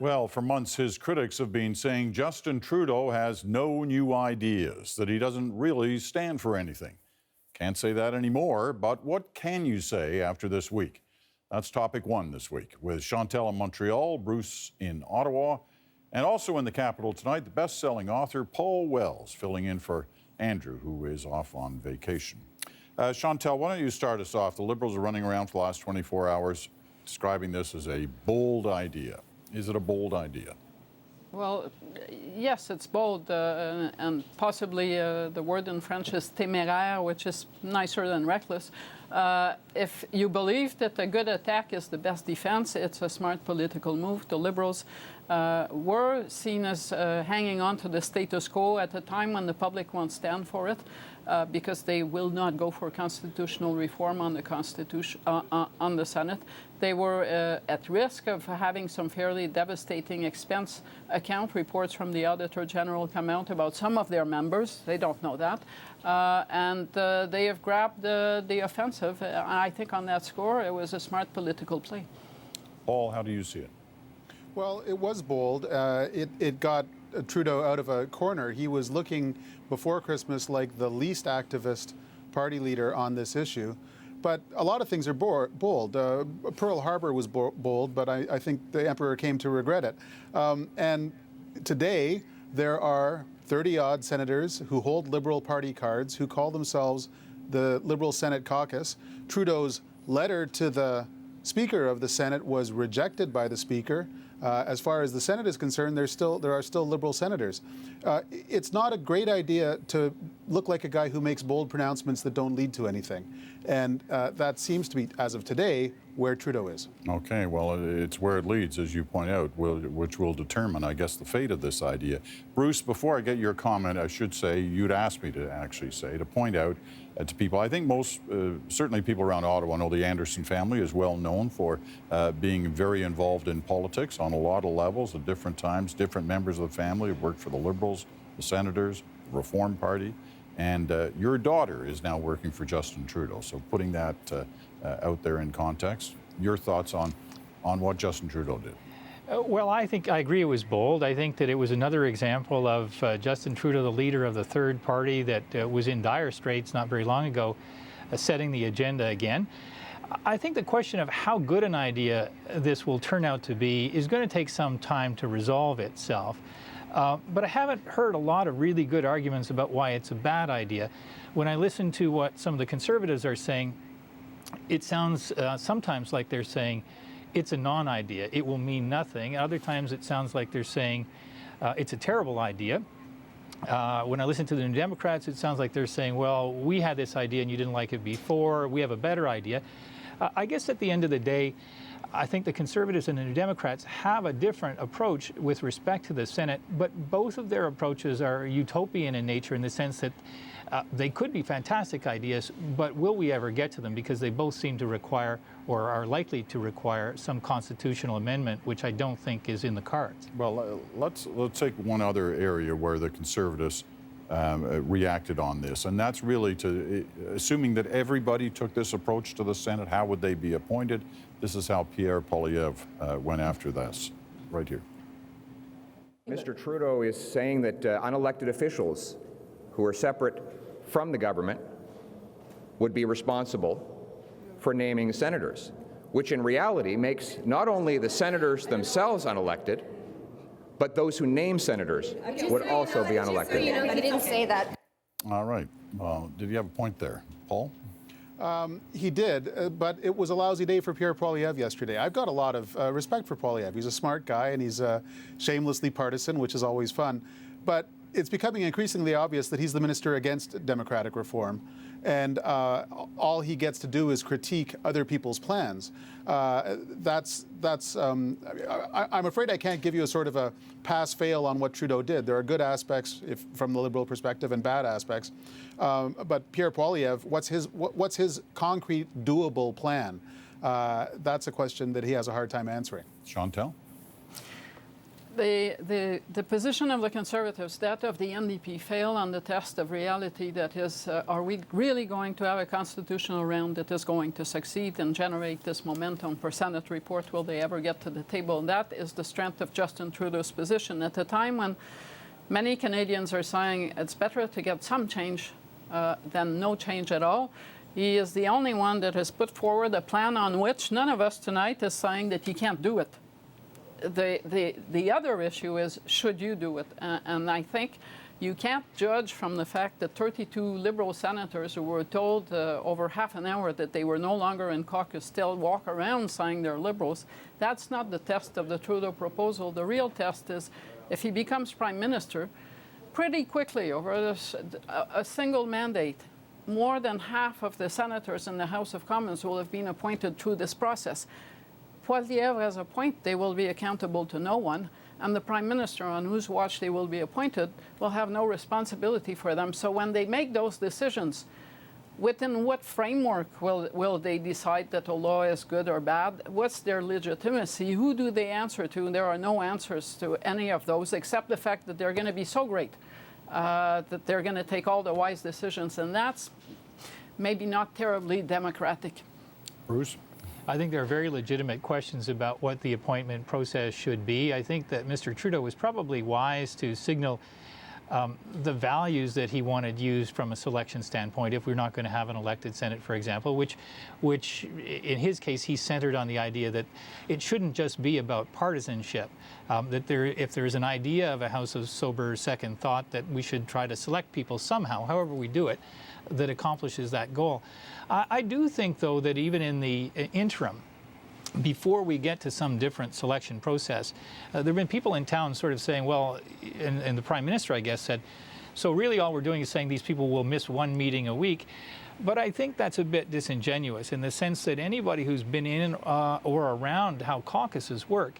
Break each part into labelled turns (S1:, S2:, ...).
S1: Well, for months, his critics have been saying Justin Trudeau has no new ideas, that he doesn't really stand for anything. Can't say that anymore, but what can you say after this week? That's topic one this week, with Chantal in Montreal, Bruce in Ottawa, and also in the capital tonight, the best-selling author Paul Wells, filling in for Andrew, who is off on vacation. Chantal, why don't you start us off? The Liberals are running around for the last 24 hours describing this as a bold idea. Is it a bold idea?
S2: Well, yes, it's bold, and possibly the word in French is téméraire, which is nicer than reckless. If you believe that a good attack is the best defense, it's a smart political move. The Liberals were seen as hanging on to the status quo at a time when the public won't stand for it, because they will not go for constitutional reform on the Constitution on the Senate. They were at risk of having some fairly devastating expense account. Reports from the Auditor General come out about some of their members. They don't know that. And they have grabbed the offensive. I think on that score, it was a smart political play.
S1: Paul, how do you see it?
S3: Well, it was bold. It got Trudeau out of a corner. He was looking before Christmas like the least activist party leader on this issue. But a lot of things are bold. Pearl Harbor was bold, but I think the Emperor came to regret it. And today, there are 30-odd senators who hold Liberal Party cards, who call themselves the Liberal Senate caucus. Trudeau's letter to the Speaker of the Senate was rejected by the Speaker. As far as the Senate is concerned, there are still Liberal senators. It's not a great idea to look like a guy who makes bold pronouncements that don't lead to anything. And that seems to be, as of today, where Trudeau is. Okay, well, it's where it leads, as you point out, which will determine, I guess, the fate of this idea. Bruce, before I get your comment, I should say, you'd asked me to actually say, to point out to people, I think most, certainly people around Ottawa know the Anderson family is well known for being very involved in politics on a lot of levels at different times. Different members of the family have worked for the Liberals, the Senators, the Reform Party. And your daughter is now working for Justin Trudeau. So putting that out there in context, your thoughts on what Justin Trudeau did?
S4: Well, I think I agree it was bold. I think that it was another example of Justin Trudeau, the leader of the third party that was in dire straits not very long ago, setting the agenda again. I think the question of how good an idea this will turn out to be is going to take some time to resolve itself. But I haven't heard a lot of really good arguments about why it's a bad idea. When I listen to what some of the Conservatives are saying, it sounds sometimes like they're saying it's a non-idea, it will mean nothing. Other times it sounds like they're saying it's a terrible idea. When I listen to the New Democrats, it sounds like they're saying, well, we had this idea and you didn't like it before, we have a better idea. I guess at the end of the day, I think the Conservatives and the New Democrats have a different approach with respect to the Senate, but both of their approaches are utopian in nature in the sense that they could be fantastic ideas, but will we ever get to them? Because they both seem to require, or are likely to require, some constitutional amendment, which I don't think is in the cards.
S1: Well, let's take one other area where the Conservatives reacted on this, and that's really to, assuming that everybody took this approach to the Senate, how would they be appointed? This is how Pierre Poilievre went after this, right here.
S5: Mr. Trudeau is saying that unelected officials who are separate from the government would be responsible for naming senators, which in reality makes not only the senators themselves unelected, but those who name senators would also be unelected.
S6: You know, he didn't say that.
S1: All right. Well, did you have a point there, Paul?
S3: He did, but it was a lousy day for Pierre Poilievre yesterday. I've got a lot of respect for Poilievre. He's a smart guy and he's shamelessly partisan, which is always fun. But it's becoming increasingly obvious that he's the minister against democratic reform. And all he gets to do is critique other people's plans. I'm afraid I can't give you a sort of a pass-fail on what Trudeau did. There are good aspects from the Liberal perspective and bad aspects. But Pierre Poilievre, what's his concrete, doable plan? That's a question that he has a hard time answering.
S1: Chantal?
S2: The position of the Conservatives, that of the NDP, fail on the test of reality. That is, are we really going to have a constitutional round that is going to succeed and generate this momentum for Senate report? Will they ever get to the table? And that is the strength of Justin Trudeau's position. At a time when many Canadians are saying it's better to get some change than no change at all, he is the only one that has put forward a plan on which none of us tonight is saying that he can't do it. The other issue is, should you do it? And I think you can't judge from the fact that 32 Liberal senators who were told over half an hour that they were no longer in caucus still walk around saying they're Liberals. That's not the test of the Trudeau proposal. The real test is if he becomes Prime Minister, pretty quickly over a single mandate, more than half of the senators in the House of Commons will have been appointed through this process. Poilievre has a point, they will be accountable to no one, and the Prime Minister on whose watch they will be appointed will have no responsibility for them. So when they make those decisions, within what framework will they decide that a law is good or bad? What's their legitimacy? Who do they answer to? There are no answers to any of those except the fact that they're going to be so great that they're going to take all the wise decisions, and that's maybe not terribly democratic.
S1: Bruce?
S4: I think there are very legitimate questions about what the appointment process should be. I think that Mr. Trudeau was probably wise to signal the values that he wanted used from a selection standpoint if we're not going to have an elected Senate, for example, which in his case he centered on the idea that it shouldn't just be about partisanship, that if there's an idea of a House of sober second thought, that we should try to select people somehow, however we do it, that accomplishes that goal. I do think, though, that even in the interim, before we get to some different selection process, there have been people in town sort of saying, well, and the Prime Minister, I guess, said, so really all we're doing is saying these people will miss one meeting a week. But I think that's a bit disingenuous in the sense that anybody who's been in or around how caucuses work,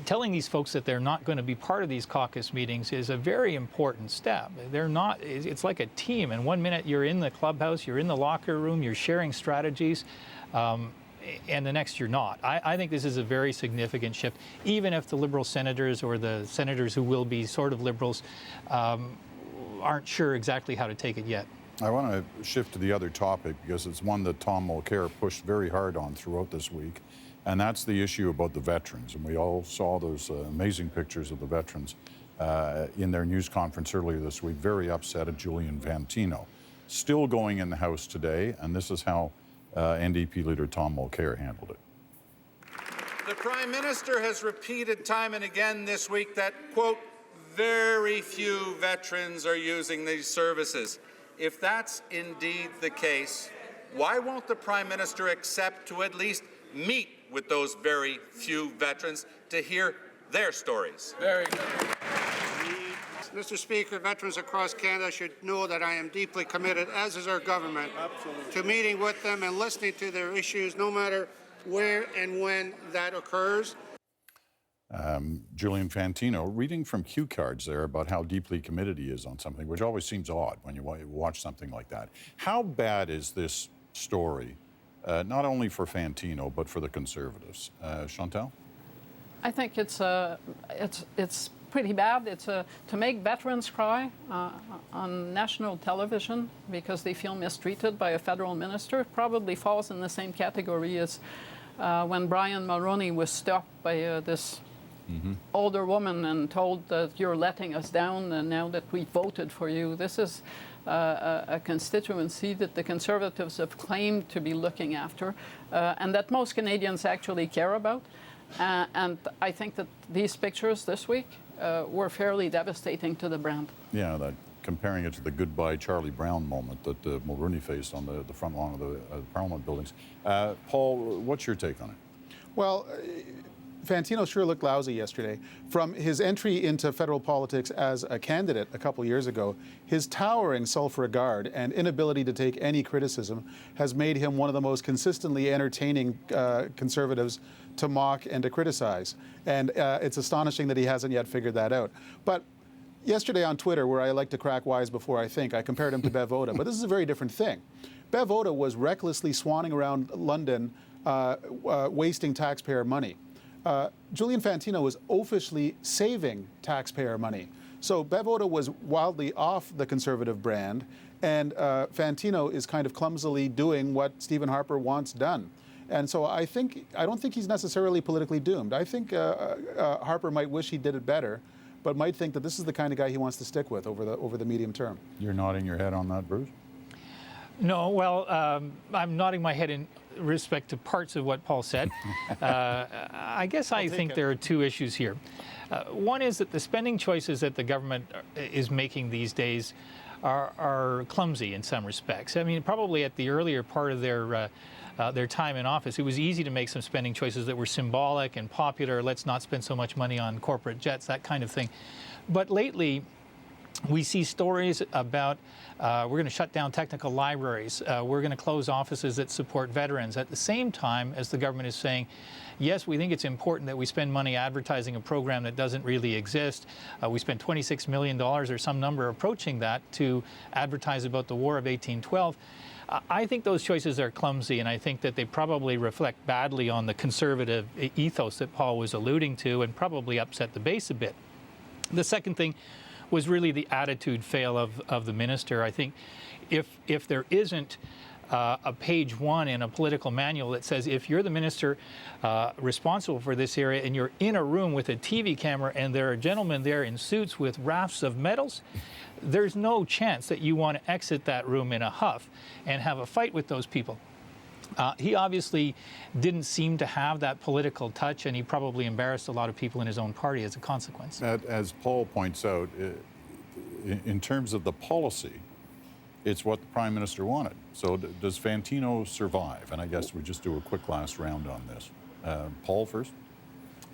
S4: telling these folks that they're not going to be part of these caucus meetings is a very important step. They're not, it's like a team, and 1 minute you're in the clubhouse, you're in the locker room, you're sharing strategies, and the next you're not. I think this is a very significant shift, even if the Liberal senators or the senators who will be sort of Liberals aren't sure exactly how to take it yet.
S1: I want to shift to the other topic because it's one that Tom Mulcair pushed very hard on throughout this week, and that's the issue about the veterans. And we all saw those amazing pictures of the veterans in their news conference earlier this week, very upset at Julian Fantino. Still going in the House today, and this is how NDP leader Tom Mulcair handled it.
S6: The Prime Minister has repeated time and again this week that, quote, very few veterans are using these services. If that's indeed the case, why won't the Prime Minister accept to at least meet with those very few veterans to hear their stories?
S7: Very good.
S8: Mr. Speaker, veterans across Canada should know that I am deeply committed, as is our government, to meeting with them and listening to their issues, no matter where and when that occurs.
S1: Julian Fantino reading from cue cards there about how deeply committed he is on something, which always seems odd when you watch something like that. How bad is this story, not only for Fantino, but for the Conservatives? Chantal?
S2: I think it's pretty bad. It's to make veterans cry on national television because they feel mistreated by a federal minister probably falls in the same category as when Brian Mulroney was stopped by this older woman and told that you're letting us down and now that we voted for you. This is a constituency that the Conservatives have claimed to be looking after and that most Canadians actually care about. And I think that these pictures this week were fairly devastating to the brand.
S1: Yeah, comparing it to the goodbye Charlie Brown moment that Mulroney faced on the front lawn of the Parliament buildings. Paul, what's your take on it?
S3: Well, Fantino sure looked lousy yesterday. From his entry into federal politics as a candidate a couple years ago, his towering self-regard and inability to take any criticism has made him one of the most consistently entertaining Conservatives to mock and to criticize. And it's astonishing that he hasn't yet figured that out. But yesterday on Twitter, where I like to crack wise before I think, I compared him to Bev Oda. But this is a very different thing. Bev Oda was recklessly swanning around London, wasting taxpayer money. Julian Fantino was oafishly saving taxpayer money. So Bev Oda was wildly off the Conservative brand, and Fantino is kind of clumsily doing what Stephen Harper wants done. And so I don't think he's necessarily politically doomed. I think Harper might wish he did it better, but might think that this is the kind of guy he wants to stick with over the medium term.
S1: You're nodding your head on that, Bruce?
S4: No, well, I'm nodding my head in respect to parts of what Paul said. I guess I think there are two issues here. One is that the spending choices that the government is making these days are clumsy in some respects. I mean, probably at the earlier part of their time in office, it was easy to make some spending choices that were symbolic and popular. Let's not spend so much money on corporate jets, that kind of thing. But lately, we see stories about we're going to shut down technical libraries. We're going to close offices that support veterans. At the same time as the government is saying, yes, we think it's important that we spend money advertising a program that doesn't really exist. We spent $26 million or some number approaching that to advertise about the War of 1812. I think those choices are clumsy, and I think that they probably reflect badly on the conservative ethos that Paul was alluding to and probably upset the base a bit. The second thing was really the attitude fail of the minister. I think if there isn't a page one in a political manual that says if you're the minister responsible for this area and you're in a room with a TV camera and there are gentlemen there in suits with rafts of medals, there's no chance that you want to exit that room in a huff and have a fight with those people. He obviously didn't seem to have that political touch, and he probably embarrassed a lot of people in his own party as a consequence.
S1: As Paul points out, in terms of the policy, it's what the Prime Minister wanted. So does Fantino survive? And I guess we just do a quick last round on this. Paul first.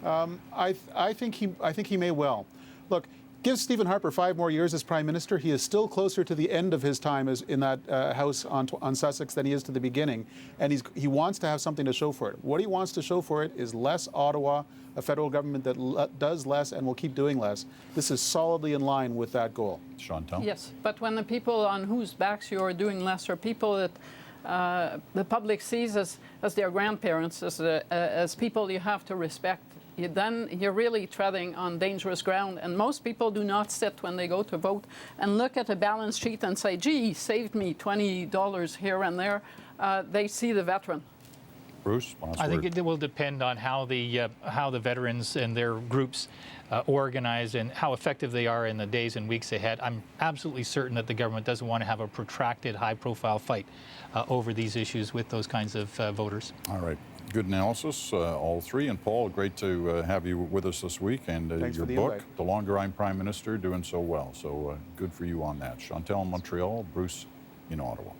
S3: I think he may well. Look, give Stephen Harper 5 more years as Prime Minister. He is still closer to the end of his time as in that house on Sussex than he is to the beginning. And he wants to have something to show for it. What he wants to show for it is less Ottawa, a federal government that does less and will keep doing less. This is solidly in line with that goal.
S1: Chantal?
S2: Yes, but when the people on whose backs you are doing less are people that the public sees as their grandparents, as people you have to respect, then you're really treading on dangerous ground. And most people do not sit when they go to vote and look at a balance sheet and say, gee, he saved me $20 here and there. They see the veteran.
S1: Bruce, last
S4: I
S1: word.
S4: think it will depend on how the veterans and their groups organize and how effective they are in the days and weeks ahead. I'm absolutely certain that the government doesn't want to have a protracted, high-profile fight over these issues with those kinds of voters.
S1: All right. Good analysis, all three. And Paul, great to have you with us this week. And your book,
S3: invite.
S1: The Longer I'm Prime Minister, doing so well. So good for you on that. Chantal in Montreal, Bruce in Ottawa.